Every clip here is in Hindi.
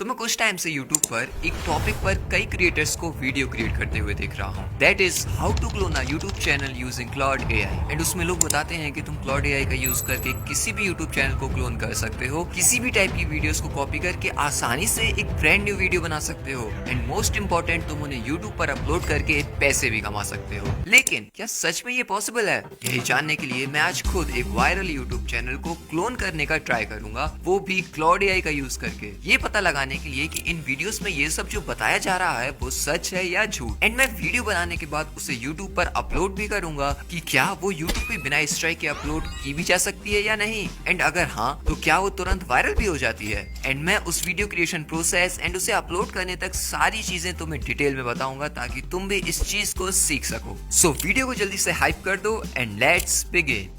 तो मैं कुछ टाइम से YouTube पर एक टॉपिक पर कई क्रिएटर्स को वीडियो क्रिएट करते हुए देख रहा हूँ। That is how to clone a YouTube channel using cloud AI। And उसमें लोग बताते हैं कि तुम क्लाउड AI का यूज करके किसी भी YouTube चैनल को क्लोन कर सकते हो, किसी भी टाइप की वीडियोस को कॉपी करके आसानी से एक ब्रांड न्यू वीडियो बना सकते हो। एंड मोस्ट इम्पोर्टेंट, तुम उन्हें YouTube पर अपलोड करके पैसे भी कमा सकते हो। लेकिन क्या सच में ये पॉसिबल है? यही जानने के लिए मैं आज खुद एक वायरल YouTube चैनल को क्लोन करने का ट्राई करूंगा, वो भी क्लाउड AI का यूज करके, ये पता लगाने के लिए कि इन वीडियोस में ये सब जो बताया जा रहा है वो सच है या झूठ। एंड मैं वीडियो बनाने के बाद उसे YouTube पर अपलोड भी करूंगा कि क्या वो YouTube पे बिना स्ट्राइक के अपलोड की भी जा सकती है या नहीं। एंड अगर हाँ, तो क्या वो तुरंत वायरल भी हो जाती है। एंड मैं उस वीडियो क्रिएशन प्रोसेस एंड उसे अपलोड करने तक सारी चीजें तुम्हें डिटेल में बताऊंगा ताकि तुम भी इस चीज को सीख सको। सो वीडियो को जल्दी से हाइप कर दो एंड लेट्स बिगिन।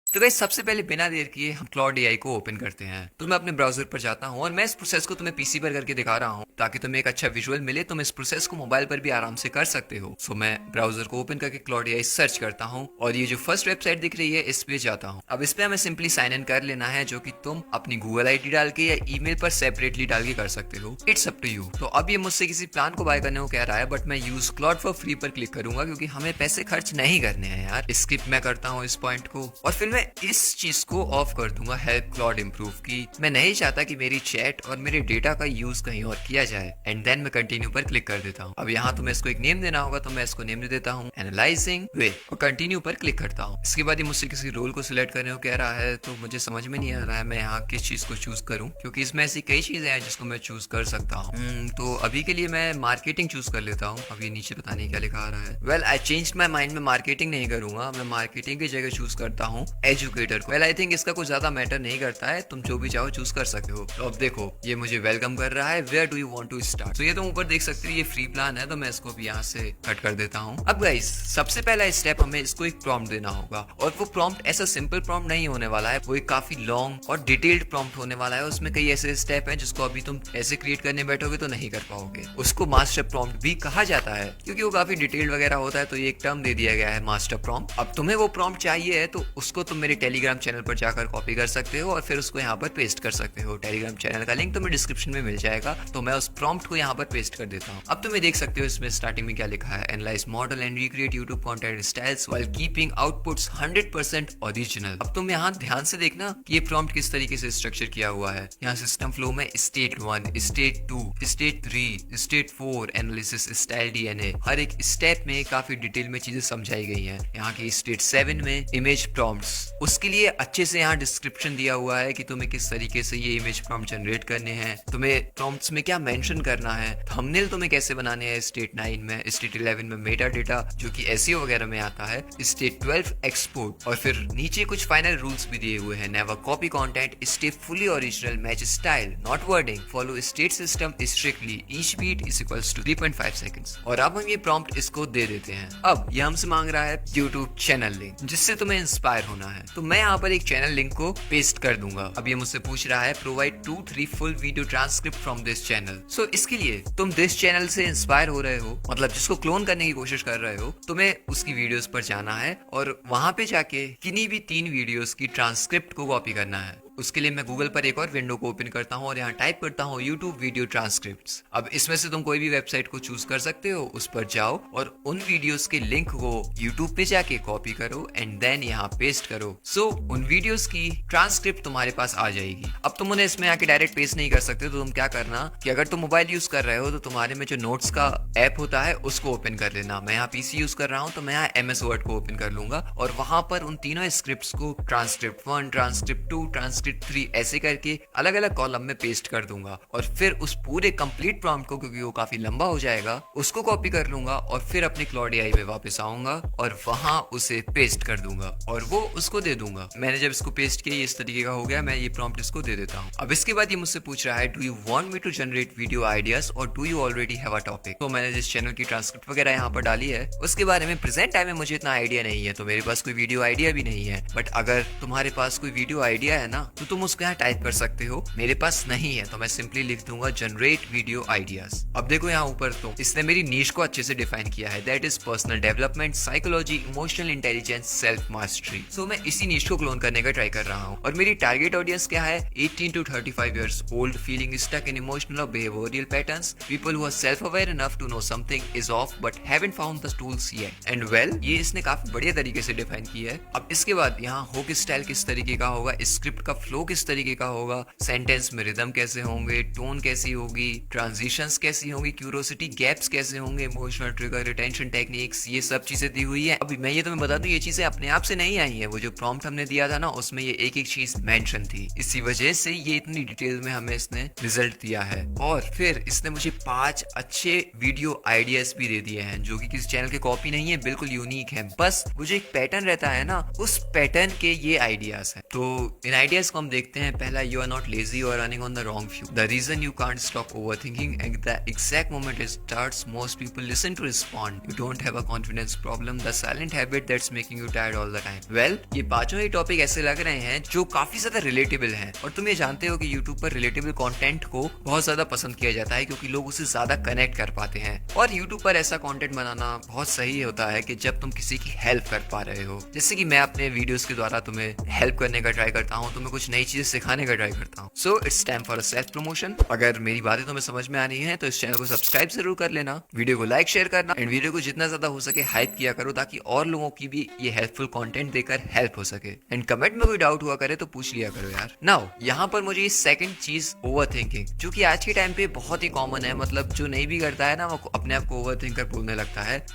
तो गाइस, सबसे पहले बिना देर किए हम क्लाउड AI को ओपन करते हैं। तो मैं अपने ब्राउजर पर जाता हूँ और मैं इस प्रोसेस को तुम्हें पीसी पर करके दिखा रहा हूँ ताकि तुम्हें एक अच्छा विजुअल मिले। तुम इस प्रोसेस को मोबाइल पर भी आराम से कर सकते हो। सो मैं ब्राउजर को ओपन करके क्लाउड AI सर्च करता हूँ और ये जो फर्स्ट वेबसाइट दिख रही है इस पे जाता हूँ। अब इस पे हमें सिंपली साइन इन कर लेना है, जो कि तुम अपनी गूगल ID डाल के या ईमेल पर सेपरेटली डाल के कर सकते हो। It's up to you. तो अब ये मुझसे किसी प्लान को बाय करने को कह रहा है, बट मैं यूज क्लाउड फॉर फ्री पर क्लिक करूंगा क्योंकि हमें पैसे खर्च नहीं करने हैं यार। स्किप मैं करता हूँ इस पॉइंट को और फिर मैं इस चीज को ऑफ कर दूंगा, हेल्प क्लाउड इम्प्रूव की। मैं नहीं चाहता कि मेरी चैट और मेरे डेटा का यूज कहीं और किया जाए। एंड देन मैं कंटिन्यू पर क्लिक कर देता हूँ। अब यहाँ तुम्हें इसको एक नेम देना होगा, तो मैं इसको नेम दे देता हूँ एनालाइजिंग वे और कंटिन्यू पर क्लिक करता हूँ। इसके बाद ये मुझसे किसी रोल को सिलेक्ट करने को कह रहा है, तो मुझे समझ में नहीं आ रहा है मैं यहाँ किस चीज को चूज करूँ, क्योंकि इसमें ऐसी कई चीजें हैं जिसको मैं चूज कर सकता हूँ। तो अभी के लिए मैं मार्केटिंग चूज कर लेता हूँ। अब ये नीचे पता नहीं क्या लिखा आ रहा है। Well, I change my mind, में मार्केटिंग नहीं करूंगा, मैं मार्केटिंग की जगह चूज करता हूँ एजुकेटर को। वेल, आई थिंक इसका कुछ ज्यादा मैटर नहीं करता है, तुम जो भी चाहो चूज कर सकते हो। तो अब देखो ये मुझे वेलकम कर रहा है, where do you want to start. तो ये तुम ऊपर देख सकते हो, ये फ्री प्लान है, तो मैं इसको भी यहाँ से कट कर देता हूँ। अब गाइस, सबसे पहला स्टेप हमें इसको एक प्रॉम्प्ट देना होगा और वो प्रॉम्प्ट ऐसा सिंपल प्रॉम्प्ट नहीं होने वाला है, वो एक काफी लॉन्ग और डिटेल्ड प्रॉम्प्ट होने वाला है। उसमें कई ऐसे स्टेप हैं जिसको अभी तुम ऐसे क्रिएट करने बैठोगे तो नहीं कर पाओगे। उसको मास्टर प्रॉम्प्ट भी कहा जाता है क्योंकि वो काफी डिटेल्ड वगैरह होता है, तो ये एक टर्म दे दिया गया है मास्टर प्रॉम्प्ट। अब तुम्हें वो प्रॉम्प्ट चाहिए है तो उसको तुम मेरे टेलीग्राम चैनल पर जाकर कॉपी कर सकते हो और फिर उसको यहाँ पर पेस्ट कर सकते हो। टेलीग्राम चैनल का लिंक तुम्हें डिस्क्रिप्शन में मिल जाएगा। तो मैं उस प्रॉम्प्ट को यहाँ पर पेस्ट कर देता हूँ। अब तुम्हें देख सकते हो इसमें स्टार्टिंग में क्या लिखा है, analyse model and recreate YouTube content styles while keeping outputs 100% original. अब तुम यहाँ ध्यान से देखना कि ये प्रॉम्प्ट किस तरीके से स्ट्रक्चर किया हुआ है। यहाँ सिस्टम फ्लो में state 1, state 2, state 3, state 4, analysis, style, DNA, हर एक स्टेप में काफी डिटेल में चीजें समझाई गई हैं। यहाँ की स्टेट 7 में इमेज प्रॉम्प्ट्स, उसके लिए अच्छे से यहाँ डिस्क्रिप्शन दिया हुआ है कि तुम्हें किस तरीके से ये इमेज प्रॉम्प्ट जनरेट करने हैं, तुम्हें प्रॉम्प्ट्स में क्या मेंशन करना है, थंबनेल तुम्हें कैसे बनाने हैं स्टेट 9 में, स्टेट 11 में मेटा डेटा जो कि SEO वगैरह में आता है, स्टेट 12 एक्सपोर्ट, और फिर नीचे कुछ फाइनल रूल्स भी दिए हुए हैं। Never copy content, stay fully original, match style not wording, follow state system strictly, each beat is equals to 3.5 seconds. और अब हम ये प्रॉम्प्ट इसको दे देते हैं। अब ये हमसे मांग रहा है यूट्यूब चैनल लिंक जिससे तुम्हें इंस्पायर होना है, तो मैं यहाँ पर एक चैनल लिंक को पेस्ट कर दूंगा। अब ये मुझसे पूछ रहा है provide 2-3 full video transcript from this channel. So इसके लिए तुम दिस चैनल से इंस्पायर हो रहे हो, मतलब जिसको क्लोन करने की कोशिश कर रहे हो, तुम्हें उसकी वीडियोस पर जाना है और वहां पे जाके किन्हीं भी 3 वीडियोस की ट्रांसक्रिप्ट को कॉपी करना है। उसके लिए मैं गूगल पर एक और विंडो को ओपन करता हूँ और यहाँ टाइप करता हूँ यूट्यूब वीडियो ट्रांसक्रिप्ट्स। अब इसमें से तुम कोई भी वेबसाइट को चूज कर सकते हो, उस पर जाओ और उन वीडियोस के लिंक को यूट्यूब पे जाके कॉपी करो एंड देन यहाँ पेस्ट करो। सो उन वीडियोस की ट्रांसक्रिप्ट तुम्हारे पास आ जाएगी। अब तुम उन्हें इसमें आके डायरेक्ट पेस्ट नहीं कर सकते, तो तुम क्या करना कि अगर तुम मोबाइल यूज कर रहे हो तो तुम्हारे में जो नोट्स का ऐप होता है उसको ओपन कर लेना। मैं यहाँ PC यूज कर रहा हूँ तो मैं यहाँ MS वर्ड को ओपन कर लूंगा और वहां पर उन तीनों स्क्रिप्ट को ट्रांसक्रिप्ट 1, ट्रांसक्रिप्ट 2, ट्रांसक्रिप्ट 3 ऐसे करके अलग अलग कॉलम में पेस्ट कर दूंगा और फिर उस पूरे कंप्लीट प्रॉम्प्ट को, क्योंकि वो काफी लंबा हो जाएगा, उसको कॉपी कर लूंगा और फिर अपने क्लाउड AI में वापस आऊंगा और वहां उसे पेस्ट कर दूंगा और वो उसको दे दूंगा। मैंने जब इसको पेस्ट किया इस तरीके का हो गया, मैं ये प्रॉम्प्ट इसको दे देता हूँ। अब इसके बाद ये मुझसे पूछ रहा है do you want me to generate video ideas और do you already have a topic. तो मैंने जिस चैनल की ट्रांसक्रिप्ट वगैरह यहाँ पर डाली है उसके बारे में प्रेजेंट टाइम में मुझे इतना आइडिया नहीं है, तो मेरे पास कोई वीडियो आइडिया भी नहीं है। बट अगर तुम्हारे पास कोई वीडियो आइडिया है ना, तो तुम उसको यहाँ टाइप कर सकते हो। मेरे पास नहीं है तो मैं सिंपली लिख दूंगा जनरेट वीडियो आइडियाज। अब देखो यहाँ ऊपर तो इसने मेरी नीश को अच्छे से डिफाइन किया है, that is personal development, psychology, emotional intelligence, self mastery. So मैं इसी नीश को क्लोन करने का ट्राई कर रहा हूँ और मेरी टारगेट ऑडियंस क्या है, 18 to 35 years old, feeling stuck in emotional or behavioral patterns, people who are self-aware enough to know something is off but haven't found the tools yet. And well, ये इसने काफी बढ़िया तरीके से डिफाइन किया है। अब इसके बाद यहाँ हुक स्टाइल किस तरीके का होगा, स्क्रिप्ट का फ्लो किस तरीके का होगा, सेंटेंस में रिदम कैसे होंगे, टोन कैसी होगी, ट्रांजिशंस कैसी होंगी, क्यूरोसिटी गैप्स कैसे होंगे, इमोशनल ट्रिगर, रिटेंशन टेक्निक्स, ये सब चीजें दी हुई है। अभी मैं ये तुम्हें बता दूं, ये चीजें अपने आप से नहीं आई है, वो जो प्रॉम्प्ट हमने दिया था ना उसमें ये एक एक चीज मेंशन थी, इसी वजह से ये इतनी डिटेल में हमें इसने रिजल्ट दिया है। और फिर इसने मुझे 5 अच्छे वीडियो आइडियाज भी दे दिए हैं जो कि किसी चैनल के कॉपी नहीं है, बिल्कुल यूनिक है। बस वो जो एक पैटर्न रहता है ना, उस पैटर्न के ये आइडियाज हैं। तो इन आइडियाज को हम देखते हैं। पहला, यू आर नॉट लेजी और running on the wrong view, the reason you can't stop overthinking at the exact moment it starts, most people listen to respond, you don't have a confidence problem, the silent habit that's making you tired all the time. Well, ये पांचों ही टॉपिक ऐसे लग रहे हैं जो काफी ज्यादा रिलेटेबल हैं। और तुम ये जानते हो कि यूट्यूब पर रिलेटेबल कंटेंट को बहुत ज्यादा पसंद किया जाता है क्योंकि लोग उससे ज्यादा कनेक्ट कर पाते हैं। और यूट्यूब पर ऐसा कंटेंट बनाना बहुत सही होता है कि जब तुम किसी की हेल्प कर पा रहे हो, जैसे कि मैं अपने वीडियोस के द्वारा तुम्हें हेल्प करने का ट्राई करता हूँ, तुम्हें कुछ नई चीजें सिखाने का ट्राई करता हूँ। So it's time for a self promotion. अगर मेरी बातें तुम्हें समझ में आ रही है तो इस चैनल को सब्सक्राइब जरूर कर लेना, वीडियो को लाइक शेयर करना एंड वीडियो को जितना ज्यादा हो सके हाइप किया करो ताकि और लोगों की भी ये हेल्पफुल कंटेंट देकर हेल्प हो सके। एंड कमेंट में कोई डाउट हुआ करे तो पूछ लिया करो यार। नाउ यहाँ पर मुझे सेकंड चीज, ओवरथिंकिंग, जो कि आज के टाइम पे बहुत ही कॉमन है। मतलब जो नहीं भी करता है ना वो अपने आप को ओवरथिंकर बोलने लगता है।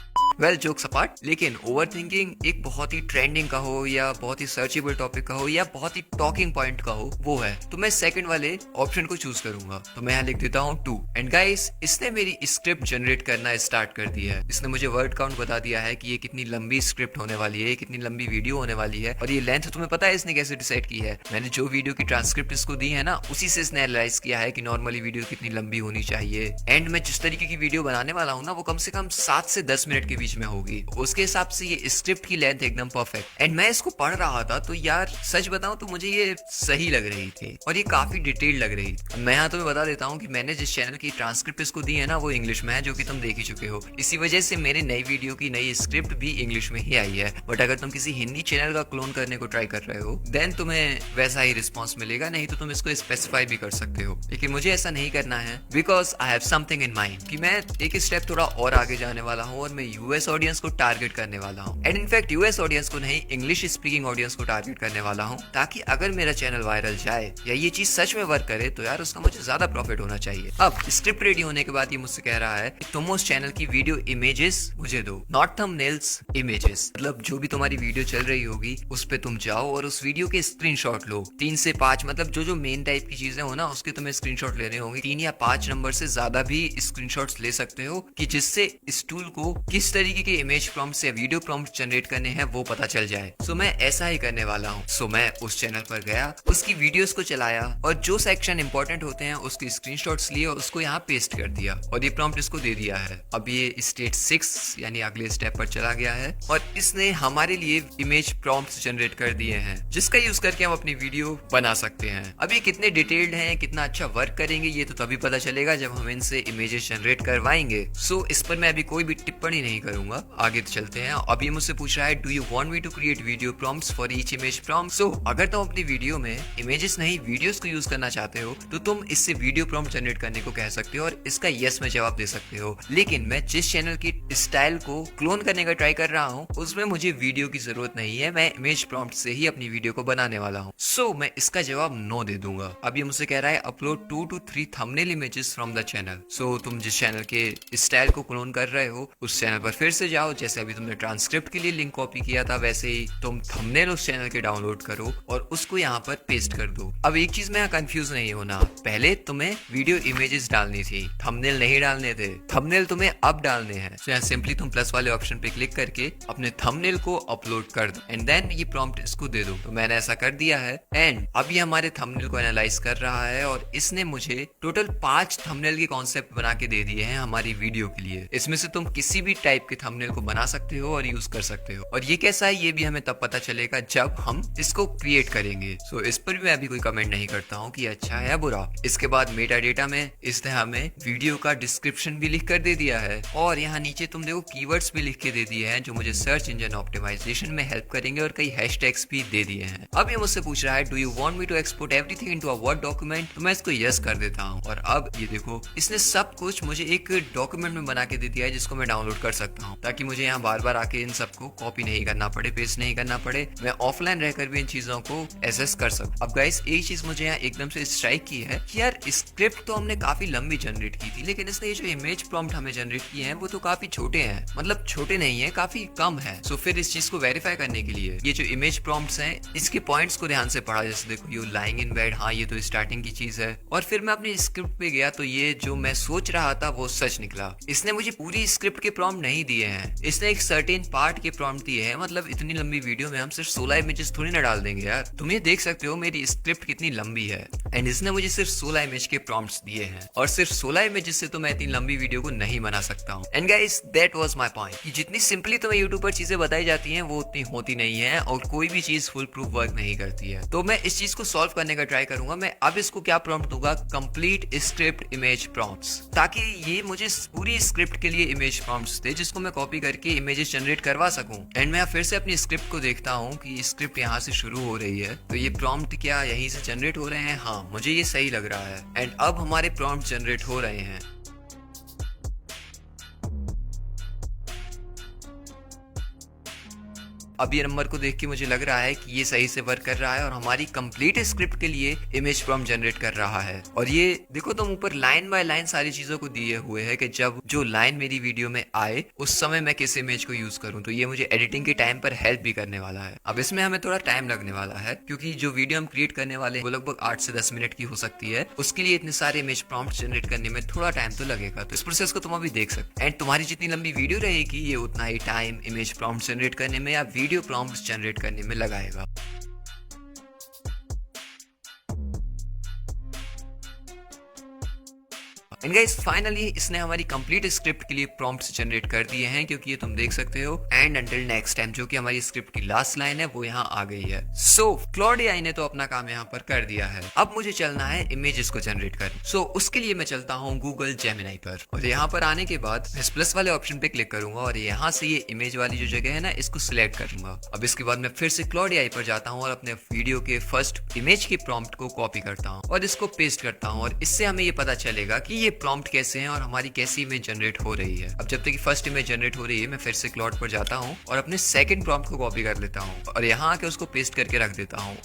वेल, जोक्स अपार्ट, लेकिन ओवरथिंकिंग एक बहुत ही ट्रेंडिंग का हो या बहुत ही सर्चेबल टॉपिक का हो या बहुत ही टॉकिंग पॉइंट का हो, वो है। तो मैं सेकंड वाले ऑप्शन को चूज करूंगा। तो मैं यहाँ लिख देता हूँ 2। एंड गाइस, इसने मेरी स्क्रिप्ट जनरेट करना स्टार्ट कर दिया है। इसने मुझे वर्ड काउंट बता दिया है कि ये कितनी लंबी स्क्रिप्ट होने वाली है, कितनी लंबी वीडियो होने वाली है। और ये लेंथ तुम्हें पता है इसने कैसे डिसाइड की है? मैंने जो वीडियो की ट्रांसक्रिप्ट इसको दी है ना, उसी से इसने एनालाइज किया है कि नॉर्मली वीडियो कितनी लंबी होनी चाहिए। एंड मैं जिस तरीके की वीडियो बनाने वाला हूँ ना, वो कम से कम 7 से 10 मिनट के बीच में होगी। उसके हिसाब से ये स्क्रिप्ट की लेंथ एकदम परफेक्ट। एंड मैं इसको पढ़ रहा था तो यार सच बताऊं तो मुझे ये सही लग रही थी और ये काफी डिटेल लग रही थी। मैं यहाँ तुम्हें बता देता हूँ कि मैंने जिस चैनल की ट्रांसक्रिप्ट इसको दी है ना, वो इंग्लिश में है, जो कि तुम देख ही चुके हो। इसी वजह से मेरे नई वीडियो की नई स्क्रिप्ट भी इंग्लिश में ही आई है। बट अगर तुम किसी हिंदी चैनल का क्लोन करने को ट्राई कर रहे हो देन तुम्हें वैसा ही रिस्पॉन्स मिलेगा, नहीं तो तुम इसको स्पेसिफाई भी कर सकते हो। लेकिन मुझे ऐसा नहीं करना है because I have something in mind कि मैं एक स्टेप थोड़ा और आगे जाने वाला हूँ और मैं यूएस ऑडियंस को टारगेट करने वाला हूँ। एंड इनफैक्ट यूएस ऑडियंस को नहीं, इंग्लिश स्पीकिंग ऑडियंस को टारगेट करने वाला हूँ, ताकि अगर मेरा चैनल वायरल जाए या ये चीज सच में वर्क करे तो यार उसका मुझे ज्यादा प्रॉफिट होना चाहिए। अब स्क्रिप्ट रेडी होने के बाद ये मुझसे कह रहा है कि तुम उस चैनल की वीडियो इमेजेस मुझे दो, नॉट थंबनेल्स, इमेजेस। मतलब जो भी तुम्हारी वीडियो चल रही होगी उस पे तुम जाओ और उस वीडियो के स्क्रीनशॉट लो, 3 से 5, मतलब जो मेन टाइप की चीजें हो ना उसके तुम्हें स्क्रीनशॉट लेने होंगे। 3 या 5 नंबर से ज्यादा भी स्क्रीनशॉट्स ले सकते हो कि जिससे इस टूल को किस तरीके के इमेज प्रॉम्प्ट्स या वीडियो प्रॉम्प्ट्स जनरेट करने हैं वो पता चल जाए। सो मैं ऐसा ही करने वाला हूँ। सो मैं उस चैनल पर गया, उसकी वीडियोस को चलाया और जो सेक्शन इंपॉर्टेंट होते हैं उसके स्क्रीनशॉट्स लिए और उसको यहाँ पेस्ट कर दिया और ये प्रॉम्प्ट इसको दे दिया है। अब ये स्टेज 6 यानी अगले स्टेप पर चला गया है और इसने हमारे लिए इमेज प्रॉम्प्ट्स जनरेट कर दिए हैं जिसका यूज करके हम अपनी वीडियो बना सकते हैं। अब ये कितने डिटेल्ड हैं, कितना अच्छा वर्क करेंगे ये तो तभी पता चलेगा जब हम इनसे इमेजेस जनरेट करवाएंगे। सो इस पर मैं अभी कोई भी टिप्पणी नहीं करूंगा, आगे तो चलते हैं। अब ये मुझसे पूछ रहा है do you want me to create video prompts for each image prompt. So अगर तुम अपनी वीडियो में इमेजेस नहीं वीडियोस को यूज करना चाहते हो तो तुम इससे वीडियो प्रॉम्प्ट जनरेट करने को कह सकते हो और इसका यस में जवाब दे सकते हो। लेकिन मैं जिस चैनल की स्टाइल को क्लोन करने का ट्राई कर रहा हूँ उसमें मुझे वीडियो की जरूरत नहीं है, मैं इमेज प्रॉम्प्ट से ही अपनी वीडियो को बनाने वाला हूँ। सो मैं इसका जवाब नो दे दूंगा। अब ये मुझसे कह रहा है upload 2 to 3 thumbnail images from the channel. So तुम जिस चैनल के स्टाइल को क्लोन कर रहे हो उस चैनल पर फिर से जाओ, जैसे अभी तुमने ट्रांसक्रिप्ट के लिए लिंक कॉपी किया था वैसे ही तुम थंबनेल उस चैनल के डाउनलोड करो और उसको यहाँ पर पेस्ट कर दो। अब एक चीज में यहाँ कंफ्यूज नहीं होना, पहले तुम्हें वीडियो इमेजेस डालनी थी, थंबनेल नहीं डालने थे। थंबनेल तुम्हें अब डालने हैं। तो यहाँ सिंपली तुम प्लस वाले ऑप्शन पे क्लिक करके अपने थंबनेल को अपलोड कर दो एंड देन ये प्रॉम्प्ट इसको दे दो। तो मैंने ऐसा कर दिया है एंड अब ये हमारे थंबनेल को एनालाइज कर रहा है और इसने मुझे टोटल 5 थंबनेल के कॉन्सेप्ट बना के दे दिए हैं हमारी वीडियो के लिए। इसमें से तुम किसी भी टाइप आपके थंबनेल को बना सकते हो और यूज कर सकते हो। और ये कैसा है ये भी हमें तब पता चलेगा जब हम इसको क्रिएट करेंगे। सो इस पर भी मैं अभी कोई कमेंट नहीं करता हूँ कि अच्छा है या बुरा। इसके बाद मेटा डेटा में इसने हमें वीडियो का डिस्क्रिप्शन भी लिख कर दे दिया है और यहाँ नीचे तुम देखो कीवर्ड्स भी लिख के दे दिए हैं जो मुझे सर्च इंजन ऑप्टिमाइजेशन में हेल्प करेंगे और कई हैशटैग्स भी दे दिए हैं। अब ये मुझसे पूछ रहा है do you want me to export everything into a word document, तो मैं इसको यस कर देता हूँ। और अब ये देखो इसने सब कुछ मुझे एक डॉक्यूमेंट में बना के दे दिया है जिसको मैं डाउनलोड कर सकता हूँ, ताकि मुझे यहाँ बार बार आके इन सबको कॉपी नहीं करना पड़े, पेस्ट नहीं करना पड़े, मैं ऑफलाइन रहकर भी इन चीजों को एसेस कर सकूँ। अब गाइस एक चीज मुझे यहाँ एकदम से स्ट्राइक की है कि यार स्क्रिप्ट तो हमने काफी लंबी जनरेट की थी, लेकिन इसने ये जो इमेज प्रॉम्प्ट हमें जनरेट किए हैं वो तो काफी छोटे हैं, मतलब छोटे नहीं है, काफी कम है। सो फिर इस चीज को वेरीफाई करने के लिए ये जो इमेज प्रॉम्प्ट्स हैं इसके पॉइंट्स को ध्यान से पढ़ा। जैसे देखो यू लाइंग इन बेड, हाँ ये तो स्टार्टिंग की चीज है। और फिर मैं अपनी स्क्रिप्ट पे गया तो ये जो मैं सोच रहा था वो सच निकला। इसने मुझे पूरी स्क्रिप्ट के प्रॉम्प्ट नहीं दिए हैं, इसने एक सर्टेन पार्ट के प्रॉम्प्ट दिए हैं। मतलब इतनी लंबी वीडियो में हम सिर्फ 16 इमेजेस थोड़ी ना डाल देंगे यार। तुम ये देख सकते हो मेरी स्क्रिप्ट कितनी लंबी है एंड इसने मुझे सिर्फ 16 इमेज के प्रॉम्प्ट्स दिए हैं और सिर्फ 16 इमेजेस से तो मैं इतनी लंबी वीडियो को नहीं बना सकता हूँ। And guys that was my point कि जितनी सिंपली तुम्हें यूट्यूब पर चीजें बताई जाती हैं वो उतनी होती नहीं है और कोई भी चीज फुल प्रूफ वर्क नहीं करती है। तो मैं इस चीज को सॉल्व करने का ट्राई करूंगा। मैं अब इसको क्या प्रॉम्प्ट दूंगा, कंप्लीट स्क्रिप्ट इमेज प्रॉम्प्ट्स, ताकि ये मुझे पूरी स्क्रिप्ट के लिए इमेज प्रॉम्प्ट्स दे जिसको मैं कॉपी करके इमेजेस जनरेट करवा सकूं। एंड मैं फिर से अपनी स्क्रिप्ट को देखता हूँ कि स्क्रिप्ट यहाँ से शुरू हो रही है तो ये प्रॉम्प्ट क्या यहीं से जनरेट हो रहे हैं, हाँ मुझे ये सही लग रहा है। एंड अब हमारे प्रॉम्प्ट जनरेट हो रहे हैं। अब ये नंबर को देख के मुझे लग रहा है कि ये सही से वर्क कर रहा है और हमारी कंप्लीट स्क्रिप्ट के लिए इमेज प्रॉम्प्ट जनरेट कर रहा है। और ये देखो तुम ऊपर लाइन बाय लाइन सारी चीजों को दिए हुए है कि जब जो लाइन मेरी वीडियो में आए उस समय मैं किस इमेज को यूज करूं। तो ये मुझे एडिटिंग के टाइम पर हेल्प भी करने वाला है। अब इसमें हमें थोड़ा टाइम लगने वाला है क्योंकि जो वीडियो हम क्रिएट करने वाले हैं वो लगभग 8 से 10 मिनट की हो सकती है। उसके लिए इतने सारे इमेज प्रॉम्प्ट जनरेट करने में थोड़ा टाइम तो लगेगा। तो इस प्रोसेस को तुम अभी देख सकते। एंड तुम्हारी जितनी लंबी वीडियो रहेगी ये उतना ही टाइम इमेज प्रॉम्प्ट जनरेट करने में या वीडियो प्रॉम्प्ट्स जनरेट करने में लगाएगा। एंड गाइस फाइनली इसने हमारी कंप्लीट स्क्रिप्ट के लिए प्रॉम्प्ट्स जनरेट कर दिए हैं क्योंकि ये तुम देख सकते हो एंड अंटिल नेक्स्ट टाइम, जो कि हमारी स्क्रिप्ट की लास्ट लाइन है वो यहाँ आ गई है। सो क्लॉड एआई ने तो अपना काम यहाँ पर कर दिया है। अब मुझे चलना है इमेजेस को जनरेट कर। सो उसके लिए मैं चलता हूँ गूगल जेमिनाई पर और यहाँ पर आने के बाद इस प्लस वाले ऑप्शन पे क्लिक करूंगा और यहाँ से ये इमेज वाली जो जगह है ना इसको सिलेक्ट करूंगा। अब इसके बाद मैं फिर से क्लॉड एआई पर जाता हूँ और अपने वीडियो के फर्स्ट इमेज के प्रॉम्प्ट को कॉपी करता हूँ और इसको पेस्ट करता हूँ और इससे हमें ये पता चलेगा कि ये प्रॉम्प्ट कैसे हैं और हमारी कैसी इमेज जनरेट हो रही है। अब जब तक कि फर्स्ट इमेज जनरेट हो रही है मैं फिर से क्लॉड पर जाता हूँ और अपने सेकंड प्रॉम्प्ट को कॉपी कर लेता हूँ और यहाँ आके उसको पेस्ट करके रख देता हूँ।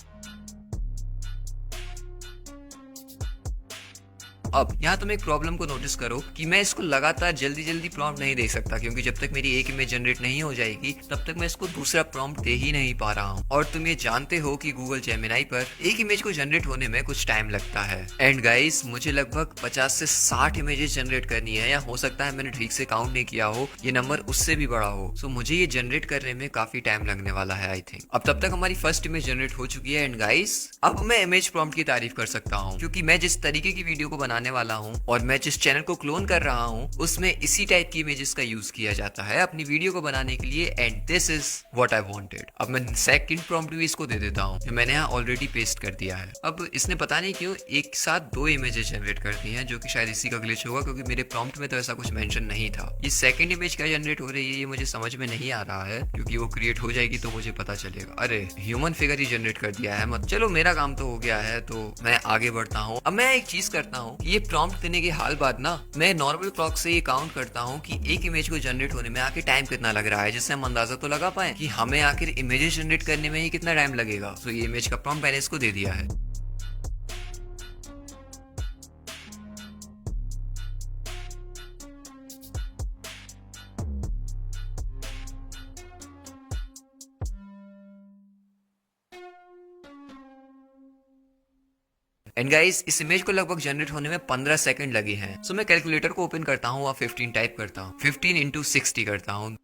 अब यहाँ तुम एक प्रॉब्लम को नोटिस करो कि मैं इसको लगातार जल्दी जल्दी प्रॉम्प्ट नहीं दे सकता क्योंकि जब तक मेरी एक इमेज जनरेट नहीं हो जाएगी तब तक मैं इसको दूसरा प्रॉम्प्ट दे ही नहीं पा रहा हूँ। और तुम ये जानते हो कि गूगल जेमिनाई पर एक इमेज को जनरेट होने में कुछ टाइम लगता है। एंड गाइस मुझे लगभग 50 से 60 इमेजेस जनरेट करनी है या हो सकता है मैंने ठीक से काउंट नहीं किया हो, ये नंबर उससे भी बड़ा हो। सो मुझे ये जनरेट करने में काफी टाइम लगने वाला है आई थिंक। अब तब तक हमारी फर्स्ट इमेज जनरेट हो चुकी है एंड गाइस अब मैं इमेज प्रॉम्प्ट की तारीफ कर सकता हूँ क्योंकि मैं जिस तरीके की वीडियो को बनाने वाला हूँ और मैं जिस चैनल को क्लोन कर रहा हूँ उसमें इसी टाइप की इमेजेस का यूज किया जाता है अपनी वीडियो को बनाने के लिए। And this is what I wanted. अब मैं सेकंड प्रॉम्प्ट भी इसको दे देता हूँ जो मैंने यहाँ ऑलरेडी पेस्ट कर दिया है। अब इसने पता नहीं क्यों एक साथ 2 इमेजेस जनरेट कर दी हैं जो कि शायद इसी का ग्लिच होगा क्योंकि मेरे प्रॉम्प्ट में तो ऐसा कुछ मेंशन नहीं था। ये सेकंड इमेज क्या जनरेट हो रही है ये मुझे समझ में नहीं आ रहा है क्योंकि वो क्रिएट हो जाएगी तो मुझे पता चलेगा। अरे ह्यूमन फिगर ही जनरेट कर दिया है। मत चलो मेरा काम तो हो गया है तो मैं आगे बढ़ता हूँ। अब मैं एक चीज करता हूँ, ये प्रॉम्प्ट देने के हाल बाद ना मैं नॉर्मल क्लॉक से ये काउंट करता हूँ कि एक इमेज को जनरेट होने में आखिर टाइम कितना लग रहा है, जिससे हम अंदाजा तो लगा पाए कि हमें आखिर इमेजेस जनरेट करने में ही कितना टाइम लगेगा। तो ये इमेज का प्रॉम्प्ट मैंने इसको दे दिया है। एंड गाइस इस इमेज को लगभग जनरेट होने में 15 सेकंड लगे हैं। सो मैं कैलकुलेटर को ओपन करता हूँ और 15 टाइप करता हूँ, 15 इंटू 60 करता हूँ।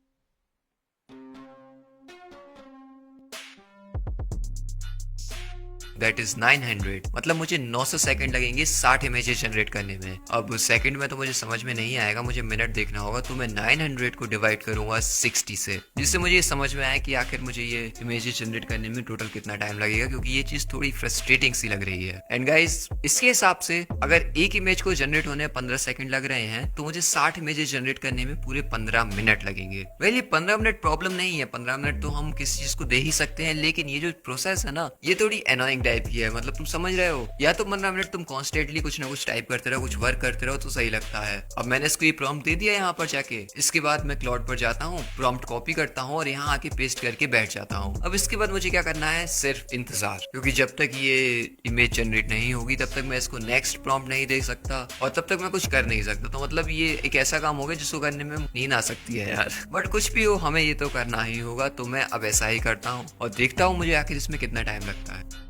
That is 900। मतलब मुझे 900 सेकंड लगेंगे 60 इमेजेस जनरेट करने में। अब सेकंड में तो मुझे समझ में नहीं आएगा, मुझे मिनट देखना होगा, तो मैं 900 को डिवाइड करूंगा 60 से, जिससे मुझे समझ में आया कि आखिर मुझे ये इमेजेस जनरेट करने में टोटल कितना टाइम लगेगा, क्योंकि ये चीज थोड़ी फ्रस्ट्रेटिंग सी लग रही है। एंड गाइस, इसके हिसाब से अगर एक इमेज को जनरेट होने में 15 सेकंड लग रहे हैं, तो मुझे 60 इमेजेस जनरेट करने में पूरे 15 मिनट लगेंगे। वेल, ये 15 मिनट प्रॉब्लम नहीं है, 15 मिनट तो हम किसी चीज को दे ही सकते हैं, लेकिन ये जो प्रोसेस है ना, ये थोड़ी एनोइंग टाइप की है। मतलब तुम समझ रहे हो, या तो 15 मिनट तुम कॉन्स्टेंटली कुछ ना कुछ टाइप करते रहो, कुछ वर्क करते रहो, तो सही लगता है। अब मैंने इसको ये प्रॉम्प्ट दे दिया यहाँ पर जाके, इसके बाद मैं क्लाउड पर जाता हूँ, प्रॉम्प्ट कॉपी करता हूँ और यहाँ आके पेस्ट करके बैठ जाता हूँ। अब इसके बाद मुझे क्या करना है, सिर्फ इंतजार, क्योंकि जब तक ये इमेज जनरेट नहीं होगी तब तक मैं इसको नेक्स्ट प्रॉम्प्ट नहीं दे सकता और तब तक मैं कुछ कर नहीं सकता। तो मतलब ये एक ऐसा काम हो गया जिसको करने में नींद आ सकती है यार, बट कुछ भी हो, हमें ये तो करना ही होगा। तो मैं अब ऐसा ही करता हूँ और देखता हूँ मुझे आखिर इसमें कितना टाइम लगता है।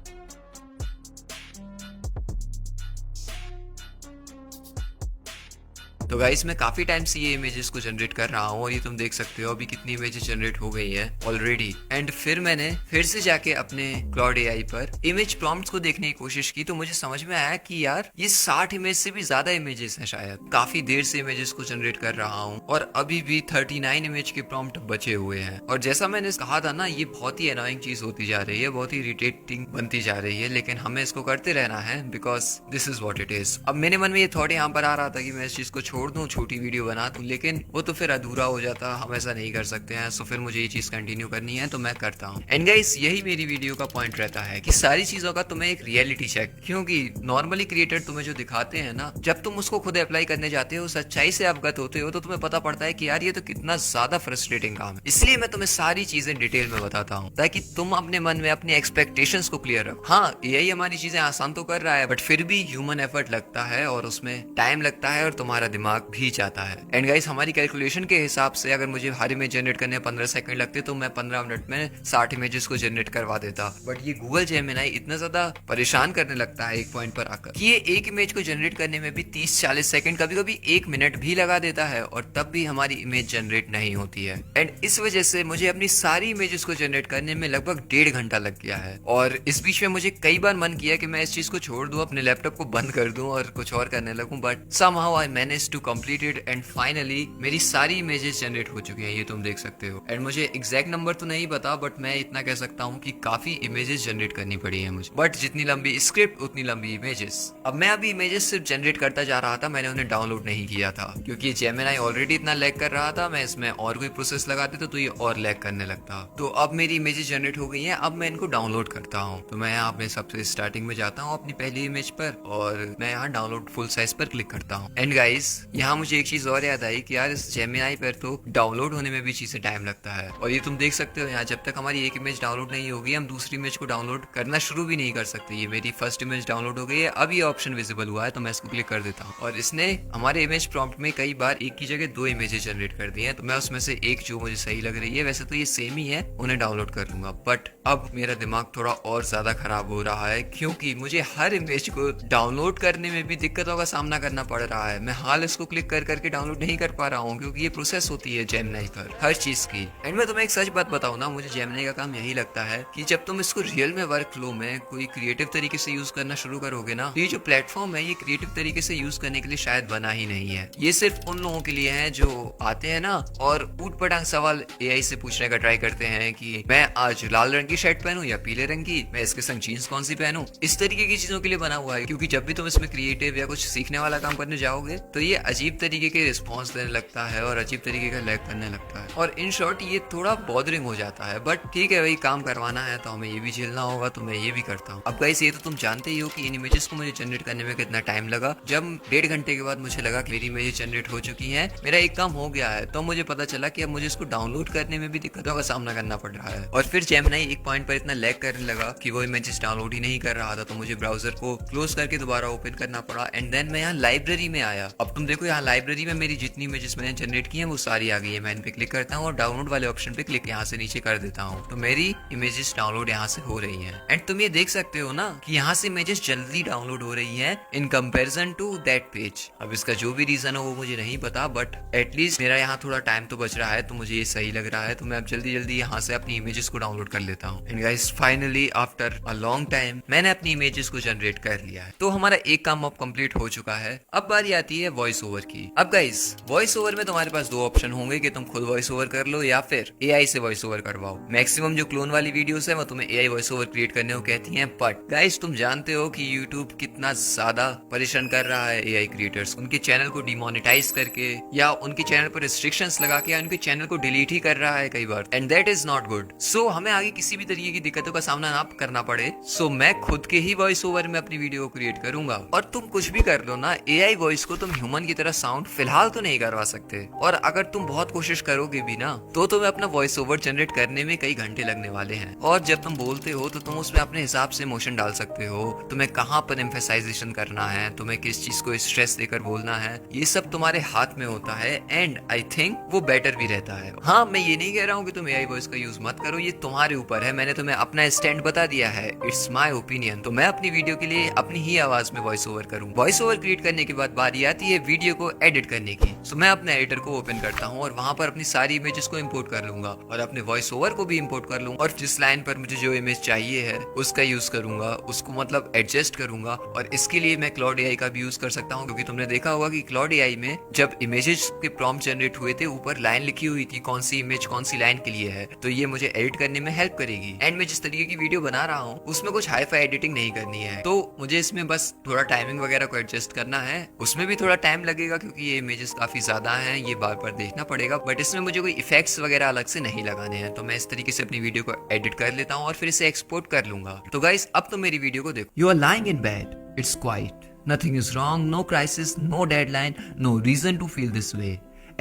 तो गाइस, मैं काफी टाइम से ये इमेजेस को जनरेट कर रहा हूँ और ये तुम देख सकते हो अभी कितनी इमेजेस जनरेट हो गई है ऑलरेडी। एंड फिर मैंने फिर से जाके अपने क्लाउड एआई पर इमेज प्रॉम्प्ट्स को देखने की कोशिश की, तो मुझे समझ में आया कि यार ये 60 इमेज से भी ज्यादा इमेजेस हैं। शायद काफी देर से इमेजेस को जनरेट कर रहा हूँ और अभी भी 39 इमेज के प्रॉम्प्ट बचे हुए हैं। और जैसा मैंने कहा था ना, ये बहुत ही अनोइंग चीज होती जा रही है, बहुत ही इरिटेटिंग बनती जा रही है, लेकिन हमें इसको करते रहना है because this is what it is. अब मेरे मन में ये थॉट यहाँ पर आ रहा था कि मैं इस चीज को छोड़ दूं, छोटी वीडियो बना दूं, लेकिन वो तो फिर अधूरा हो जाता, हम ऐसा नहीं कर सकते हैं। सो फिर मुझे ये चीज कंटिन्यू करनी है, तो मैं करता हूँ। एंड गाइस, यही मेरी वीडियो का पॉइंट रहता है कि सारी चीजों का तुम्हें एक रियलिटी चेक, क्योंकि नॉर्मली क्रिएटर तुम्हें जो दिखाते हैं ना, जब तुम उसको खुद अप्लाई करने जाते हो, सच्चाई से अवगत होते हो, तो तुम्हें पता पड़ता है कि यार ये तो कितना ज्यादा फ्रस्ट्रेटिंग काम है। इसलिए मैं तुम्हें सारी चीजें डिटेल में बताता हूँ, ताकि तुम अपने मन में अपनी एक्सपेक्टेशंस को क्लियर रखो। हाँ, यही हमारी चीजें आसान तो कर रहा है, बट फिर भी ह्यूमन एफर्ट लगता है और उसमें टाइम लगता है और तुम्हारा दिमाग भी जाता है। एंड गाइस, हमारी कैलकुलेशन के हिसाब से अगर मुझे हर इमेज जनरेट करने में 15 सेकंड लगते, तो मैं 15 मिनट में 60 इमेजेस को जनरेट करवा देता। बट ये गूगल जेमिनी इतना ज्यादा परेशान करने लगता है एक पॉइंट पर आकर कि ये एक इमेज को जनरेट करने में भी 30-40 सेकंड, कभी कभी 1 मिनट भी लगा देता है, और तब भी हमारी इमेज जनरेट नहीं होती है। एंड इस वजह से मुझे अपनी सारी इमेजेस को जनरेट करने में लगभग 1.5 घंटा लग गया है। और इस बीच में मुझे कई बार मन किया कि मैं इस चीज को छोड़ दूं, अपने लैपटॉप को बंद कर दूं और कुछ और करने लगूं, but somehow I manage to complete it and finally मेरी सारी इमेजेस जनरेट हो चुकी हैं, ये तुम देख सकते हो। एंड मुझे एग्जैक्ट नंबर तो नहीं पता, बट मैं इतना कह सकता हूँ कि काफी इमेजेस जनरेट करनी पड़ी है मुझे, बट जितनी लंबी स्क्रिप्ट उतनी लंबी इमेजेस। अब मैं अभी इमेजेस सिर्फ जनरेट करता जा रहा था, मैंने उन्हें डाउनलोड नहीं किया था, क्योंकि जेमिनी ऑलरेडी इतना लैग कर रहा था। मैं इसमें और कोई प्रोसेस लगा देता तो ये और लैग करने लगता। तो अब मेरी इमेजेस जनरेट हो गई हैं, अब मैं इनको डाउनलोड करता हूँ। तो मैं यहाँ अपने सबसे स्टार्टिंग में जाता हूँ अपनी पहली इमेज पर, और मैं यहाँ डाउनलोड फुल साइज पर क्लिक करता हूँ। एंड गाइस, यहाँ मुझे एक चीज और याद आई कि यार इस जेमिनी पर तो डाउनलोड होने में भी चीजें टाइम लगता है। और ये तुम देख सकते हो यहाँ, जब तक हमारी एक इमेज डाउनलोड नहीं होगी, हम दूसरी इमेज को डाउनलोड करना शुरू भी नहीं कर सकते। ये मेरी फर्स्ट इमेज डाउनलोड हो गई है, अब ये ऑप्शन विजिबल हुआ है, तो मैं इसको क्लिक कर देता हूँ। और इसने हमारे इमेज प्रॉम्प्ट में कई बार एक की जगह 2 इमेजेस जनरेट कर दी हैं, तो मैं उसमें से एक जो मुझे सही लग रही है, वैसे तो ये सेम ही है, उन्हें डाउनलोड कर लूंगा। बट अब मेरा दिमाग थोड़ा और ज्यादा खराब हो रहा है, क्योंकि मुझे हर इमेज को डाउनलोड करने में भी दिक्कतों का सामना करना पड़ रहा है। मैं हाल इसको क्लिक कर करके डाउनलोड नहीं कर पा रहा हूँ, क्योंकि ये प्रोसेस होती है जेमिनी पर हर चीज की। एंड मैं तुम्हें एक सच बात बताऊं ना, मुझे जेमिनी का काम यही लगता है कि जब तुम इसको रियल में वर्क फ्लो में कोई क्रिएटिव तरीके से यूज करना शुरू करोगे ना, तो ये जो प्लेटफॉर्म है, ये क्रिएटिव तरीके से यूज करने के लिए शायद बना ही नहीं है। ये सिर्फ उन लोगों के लिए है जो आते हैं ना और ऊट पटांग सवाल एआई से पूछने का ट्राई करते हैं कि मैं आज लाल रंग की शर्ट पहनूं या पीले रंग की, मैं इसके संग जीन्स कौन सी पहनूं। इस तरीके की चीजों के लिए बना हुआ है, क्योंकि जब भी तुम इसमें क्रिएटिव या कुछ सीखने वाला काम करने जाओगे, तो ये अजीब तरीके के रिस्पॉन्स देने लगता है और अजीब तरीके का लैग करने लगता है, और इन शॉर्ट ये थोड़ा बॉदरिंग हो जाता है। बट ठीक है भाई, काम करवाना है तो हमें ये भी झेलना होगा, तो मैं ये भी करता हूँ। अब गाइस, ये तो तुम जानते ही हो कि इन इमेजेस को मुझे जनरेट करने में कितना टाइम लगा। जब 1.5 घंटे के बाद मुझे लगा कि मेरी इमेजेस जनरेट हो चुकी हैं, मेरा एक काम हो गया है, तो मुझे पता चला कि अब मुझे इसको डाउनलोड करने में भी दिक्कतों का सामना करना पड़ रहा है। और फिर जेमिनी एक पॉइंट पर इतना लैग करने लगा कि वो इमेजेस डाउनलोड ही नहीं कर रहा था, तो मुझे ब्राउजर को क्लोज करके दोबारा ओपन करना पड़ा। एंड देन मैं यहाँ लाइब्रेरी में आया। अब तुम देखो देखो यहाँ लाइब्रेरी में मेरी जितनी इमेजेस मैंने जनरेट की हैं वो सारी आ गई है। मैं इन पे क्लिक करता हूँ और डाउनलोड वाले ऑप्शन पे क्लिक यहाँ से नीचे कर देता हूँ, तो मेरी इमेजेस डाउनलोड यहाँ से हो रही हैं। एंड तुम ये देख सकते हो ना कि यहाँ से इमेजेस जल्दी डाउनलोड हो रही हैं in comparison to that page. अब इसका जो भी रीजन हो वो मुझे नहीं पता, बट एटलीस्ट मेरा यहाँ थोड़ा टाइम तो बच रहा है, तो मुझे ये सही लग रहा है। तो मैं अब जल्दी जल्दी यहाँ से अपनी इमेजेस को डाउनलोड कर लेता हूँ। And guys finally after a long time मैंने अपनी इमेजेस को जनरेट कर लिया है। तो हमारा एक काम अब कंप्लीट हो चुका है। अब बारी आती है वॉइस ओवर की। अब गाइस वॉइस ओवर में तुम्हारे पास दो ऑप्शन होंगे कि तुम खुद वॉइस ओवर कर लो या फिर एआई से वॉइस ओवर करवाओ। मैक्सिमम जो क्लोन वाली वीडियोस है वो तुम्हें एआई वॉइस ओवर क्रिएट करने को कहती हैं, बट गाइस तुम जानते हो कि यूट्यूब कितना ज्यादा परेशान कर रहा है एआई क्रिएटर्स, उनके चैनल को डिमोनेटाइज करके या उनके चैनल पर रिस्ट्रिक्शंस लगा के या उनके चैनल को डिलीट ही कर रहा है कई बार। And that is not good. So हमें आगे किसी भी तरीके की दिक्कतों का सामना ना करना पड़े, सो मैं खुद के ही वॉइस ओवर में अपनी वीडियो को क्रिएट करूंगा। और तुम कुछ भी कर लो ना, एआई वॉइस को तुम ह्यूमन की तरह साउंड फिलहाल तो नहीं करवा सकते। और अगर तुम बहुत कोशिश करोगे भी ना तो तुम्हें अपना वॉइस ओवर जनरेट करने में कई घंटे लगने वाले हैं। और जब तुम बोलते हो तो तुम उसमें अपने हिसाब से इमोशन डाल सकते हो, तुम्हें कहाँ पर एम्फेसाइजेशन करना है, तुम्हें किस चीज को स्ट्रेस देकर बोलना है, ये सब तुम्हारे हाथ में होता है। एंड आई थिंक वो बेटर भी रहता है। हाँ, मैं ये नहीं कह रहा हूँ कि तुम एआई वॉइस का यूज मत करो, ये तुम्हारे ऊपर है। मैंने तुम्हें अपना स्टैंड बता दिया है, इट्स माय ओपिनियन। तो मैं अपनी वीडियो के लिए अपनी ही आवाज में वॉइस ओवर करूँ। वॉइस ओवर क्रिएट करने के बाद बारी आती है वीडियो को एडिट करने की। सो मैं अपने एडिटर को ओपन करता हूँ और वहां पर अपनी सारी इमेजेस को इम्पोर्ट कर लूंगा और अपने वॉइस ओवर को भी इम्पोर्ट कर लूंगा। और जिस लाइन पर मुझे जो इमेज चाहिए है उसका यूज करूंगा, उसको मतलब एडजस्ट करूंगा। और इसके लिए मैं क्लाउड एआई का भी यूज कर सकता हूँ, क्योंकि तुमने देखा होगा कि क्लाउड एआई में जब इमेजेस के प्रॉम्प्ट जनरेट हुए थे ऊपर लाइन लिखी हुई थी कौन सी इमेज कौन सी लाइन के लिए है, तो ये मुझे एडिट करने में हेल्प करेगी। एंड मैं जिस तरीके की वीडियो बना रहा हूँ उसमें कुछ हाई फाई एडिटिंग नहीं करनी है, तो मुझे इसमें बस थोड़ा टाइमिंग वगैरह को एडजस्ट करना है। उसमें भी थोड़ा टाइम लगेगा क्योंकि ये इमेजेस काफी ज्यादा हैं, ये बार बार देखना पड़ेगा। बट इसमें मुझे कोई इफेक्ट्स वगैरह अलग से नहीं लगाने हैं, तो मैं इस तरीके से अपनी वीडियो को एडिट कर लेता हूँ और फिर इसे एक्सपोर्ट कर लूंगा। तो गाइस अब तो मेरी वीडियो को देखो। You are lying in bed, it's quite, nothing is wrong, no crisis, no deadline, no reason to feel this way.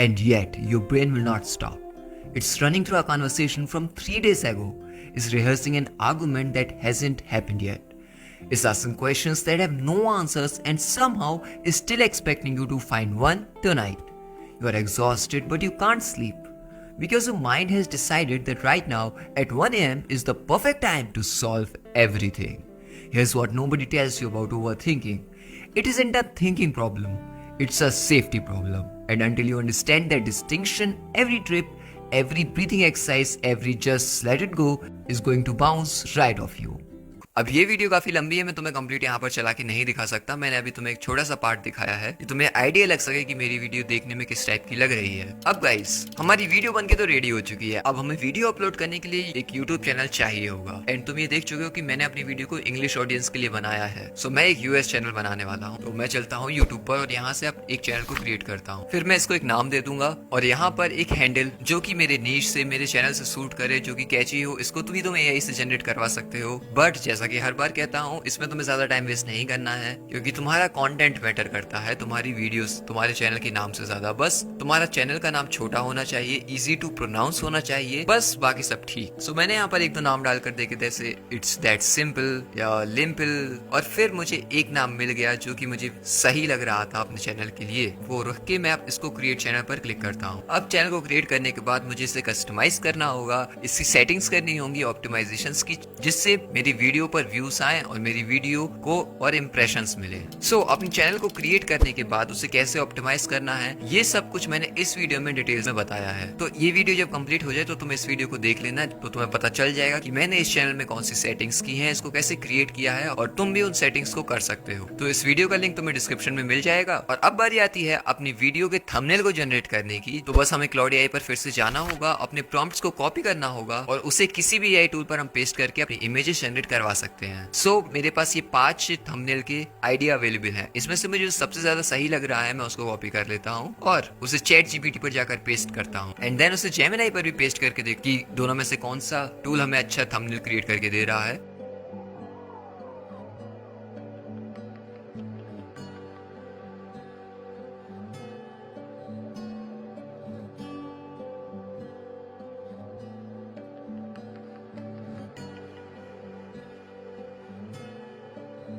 And yet, your brain will not stop. It's running through a conversation from 3 days ago. It's rehearsing an argument that hasn't happened yet. It's asking questions that have no answers and somehow is still expecting you to find one tonight. You are exhausted but you can't sleep. Because your mind has decided that right now at 1 a.m. is the perfect time to solve everything. Here's what nobody tells you about overthinking. It isn't a thinking problem, it's a safety problem. And until you understand that distinction, every trip, every breathing exercise, every just let it go is going to bounce right off you. अब ये वीडियो काफी लंबी है, मैं तुम्हें कंप्लीट यहाँ पर चला के नहीं दिखा सकता। मैंने अभी तुम्हें एक छोटा सा पार्ट दिखाया है कि तुम्हें आइडिया लग सके कि मेरी वीडियो देखने में किस टाइप की लग रही है। अब गाइस हमारी वीडियो बनके तो रेडी हो चुकी है। अब हमें वीडियो अपलोड करने के लिए एक यूट्यूब चैनल चाहिए होगा। एंड तुम ये देख चुके हो कि मैंने अपनी वीडियो को इंग्लिश ऑडियंस के लिए बनाया है। सो मैं एक यूएस चैनल बनाने वाला हूँ, तो मैं चलता हूँ यूट्यूब पर और यहाँ से अब एक चैनल को क्रिएट करता हूँ। फिर मैं इसको एक नाम दे दूंगा और यहाँ पर एक हैंडल जो कि मेरे नीश से मेरे चैनल से सूट करे, जो कि कैची हो, इसको तुम एआई से जनरेट करवा सकते हो। बट जैसा कि हर बार कहता हूँ, इसमें तुम्हें ज्यादा टाइम वेस्ट नहीं करना है, क्योंकि तुम्हारा कंटेंट मैटर करता है, तुम्हारी वीडियोस तुम्हारे चैनल के नाम से ज्यादा। बस तुम्हारा चैनल का नाम छोटा होना चाहिए, इजी टू प्रोनाउंस होना चाहिए, बस बाकी सब ठीक। सो मैंने यहाँ पर एक दो नाम डालकर देखे, जैसे इट्स दैट सिंपल या लिम्पल। और फिर मुझे एक नाम मिल गया जो कि मुझे सही लग रहा था अपने चैनल के लिए, वो रख के मैं अब इसको क्रिएट चैनल पर क्लिक करता हूँ। अब चैनल को क्रिएट करने के बाद मुझे इसे कस्टमाइज करना होगा, इसकी सेटिंग्स करनी होंगी ऑप्टिमाइजेशंस की, जिससे मेरी वीडियो पर व्यूज आए और मेरी वीडियो को और इम्प्रेशंस मिले। सो अपने चैनल को क्रिएट करने के बाद उसे कैसे ऑप्टिमाइज करना है, ये सब कुछ मैंने इस वीडियो में डिटेल्स में बताया है। तो ये वीडियो जब कंप्लीट हो जाए तो तुम इस वीडियो को देख लेना, तो तुम्हें पता चल जाएगा कि मैंने इस चैनल में कौन सी सेटिंग्स की हैं, इसको कैसे क्रिएट किया है, और तुम भी उन सेटिंग्स को कर सकते हो। तो इस वीडियो का लिंक तुम्हें डिस्क्रिप्शन में मिल जाएगा। और अब बारी आती है अपनी वीडियो के थंबनेल को जनरेट करने की। तो बस हमें क्लाउड एआई पर फिर से जाना होगा, अपने प्रॉम्प्ट्स को कॉपी करना होगा और उसे किसी भी एआई टूल पर हम पेस्ट करके अपनी इमेजेस जनरेट करवा सकते हैं। सो मेरे पास ये 5 थंबनेल के आइडिया अवेलेबल है। इसमें से मुझे सबसे ज्यादा सही लग रहा है, मैं उसको कॉपी कर लेता हूँ और उसे चैट जीपीटी पर जाकर पेस्ट करता हूँ। एंड देन उसे जेमिनी पर भी पेस्ट करके देख कि दोनों में से कौन सा टूल हमें अच्छा थंबनेल क्रिएट करके दे रहा है।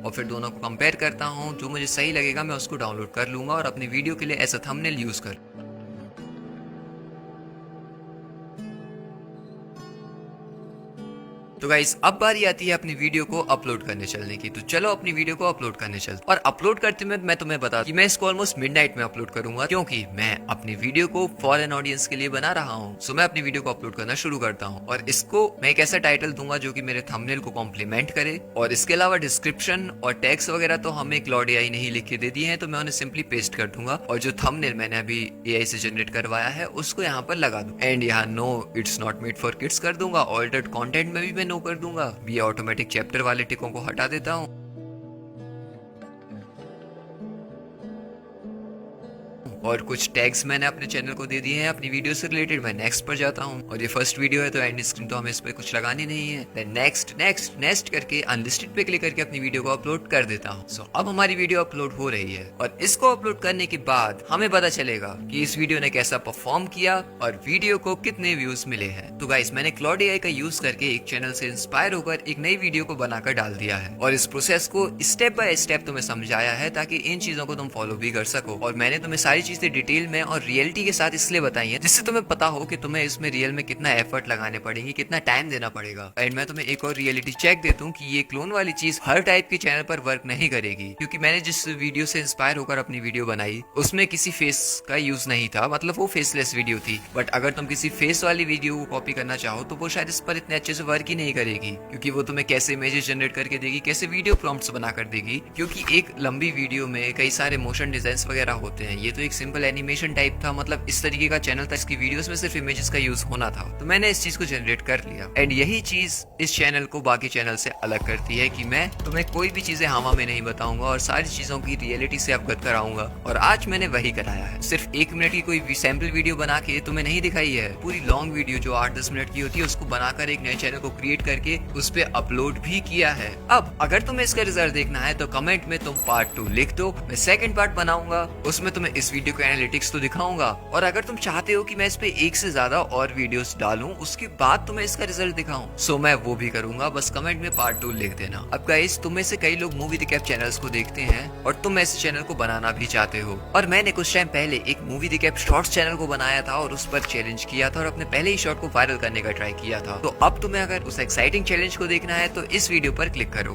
और फिर दोनों को कंपेयर करता हूँ, जो मुझे सही लगेगा मैं उसको डाउनलोड कर लूंगा और अपनी वीडियो के लिए ऐसा थंबनेल यूज कर। तो गाइस अब बारी आती है अपनी वीडियो को अपलोड करने चलने की। तो चलो अपनी वीडियो को अपलोड करने चलते। और अपलोड करते में मैं तुम्हें बता कि मैं इसको ऑलमोस्ट मिडनाइट में अपलोड करूंगा, क्योंकि मैं अपनी वीडियो को फॉरेन ऑडियंस के लिए बना रहा हूँ। सो मैं अपनी वीडियो को अपलोड करना शुरू करता हूँ और इसको मैं एक ऐसा टाइटल दूंगा जो कि मेरे थंबनेल को कॉम्प्लीमेंट करे। और इसके अलावा डिस्क्रिप्शन और टैग्स वगैरह तो हमें क्लॉड एआई ने ही लिख के दे दिए हैं, तो मैं उन्हें सिंपली पेस्ट कर दूंगा और जो थंबनेल मैंने अभी एआई से जनरेट करवाया है उसको यहाँ पर लगा दूं। एंड यहाँ no it's not made for kids कर दूंगा। ऑल्टर्ड कंटेंट में भी मैं नो कर दूंगा। ये ऑटोमेटिक चैप्टर वाले टिकों को हटा देता हूं और कुछ टैग्स मैंने अपने चैनल को दे दिए हैं अपनी वीडियो से रिलेटेड। मैं नेक्स्ट पर जाता हूं और ये फर्स्ट वीडियो है तो एंड स्क्रीन तो हमें इस पे कुछ लगानी नहीं है। देन नेक्स्ट नेक्स्ट नेक्स्ट करके अनलिस्टेड पे क्लिक करके अपनी वीडियो को अपलोड कर देता हूं। सो अब हमारी वीडियो अपलोड हो रही है और इसको अपलोड करने के बाद हमें पता चलेगा कि इस वीडियो ने कैसा परफॉर्म किया और वीडियो को कितने व्यूज मिले हैं। तो गाइस मैंने क्लॉड एआई का यूज करके एक चैनल से इंस्पायर होकर एक नई वीडियो को बनाकर डाल दिया है और इस प्रोसेस को स्टेप बाय स्टेप तुम्हें समझाया है ताकि इन चीजों को तुम फॉलो भी कर सको। और मैंने तुम्हें सारी चीजें डिटेल में और रियलिटी के साथ इसलिए बताई है जिससे तुम्हें पता हो कि तुम्हें इसमें रियल में कितना एफर्ट लगाने पड़ेंगे, कितना टाइम देना पड़ेगा। एंड मैं तुम्हें एक और रियलिटी चेक देता हूँ कि ये क्लोन वाली चीज हर टाइप के चैनल पर वर्क नहीं करेगी, क्योंकि मैंने जिस वीडियो से इंस्पायर होकर अपनी वीडियो बनाई उसमें किसी फेस का यूज नहीं था, मतलब वो फेसलेस वीडियो थी। बट अगर तुम किसी फेस वाली वीडियो को कॉपी करना चाहो तो वो शायद इस पर इतने अच्छे से वर्क ही नहीं करेगी, क्योंकि वो तुम्हें कैसे इमेजेस जनरेट करके देगी, कैसे वीडियो प्रॉम्प्ट्स बना कर देगी। क्योंकि एक लंबी वीडियो में कई सारे मोशन डिजाइन वगैरह होते हैं, ये तो एक सिंपल एनिमेशन टाइप था, मतलब इस तरीके का चैनल था, इसकी वीडियोस में सिर्फ इमेजेस का यूज होना था। तो मैंने इस चीज को जनरेट कर लिया एंड यही चीज इस चैनल को बाकी चैनल से अलग करती है कि मैं तुम्हें कोई भी चीजें हवा में नहीं बताऊंगा और सारी चीजों की रियलिटी से अवगत कराऊंगा। और आज मैंने वही कराया है। सिर्फ 1 मिनट की कोई सैंपल वीडियो बना के तुम्हें नहीं दिखाई है, पूरी लॉन्ग वीडियो जो 8-10 मिनट की होती है उसको बनाकर एक नए चैनल को क्रिएट करके उस पर अपलोड भी किया है। अब अगर तुम्हें इसका रिजल्ट देखना है तो कमेंट में तुम पार्ट 2 लिख दो, मैं सेकंड पार्ट बनाऊंगा, उसमें तुम्हें इस वीडियो को एनालिटिक्स तो दिखाऊंगा। और अगर तुम चाहते हो कि मैं इस पे 1 से ज्यादा और वीडियोस डालूं उसके बाद तुम्हें इसका रिजल्ट दिखाऊं, सो मैं वो भी करूंगा, बस कमेंट में पार्ट 2 लिख देना। अब गाइस तुम में से कई लोग मूवी रिकैप चैनल्स को देखते हैं और तुम ऐसे चैनल को बनाना भी चाहते हो। और मैंने कुछ टाइम पहले एक मूवी रिकैप शॉर्ट्स चैनल को बनाया था और उस पर चैलेंज किया था और अपने पहले ही शॉर्ट को वायरल करने का ट्राई किया था। तो अब तुम्हें अगर उस एक्साइटिंग चैलेंज को देखना है तो इस वीडियो पर क्लिक करो।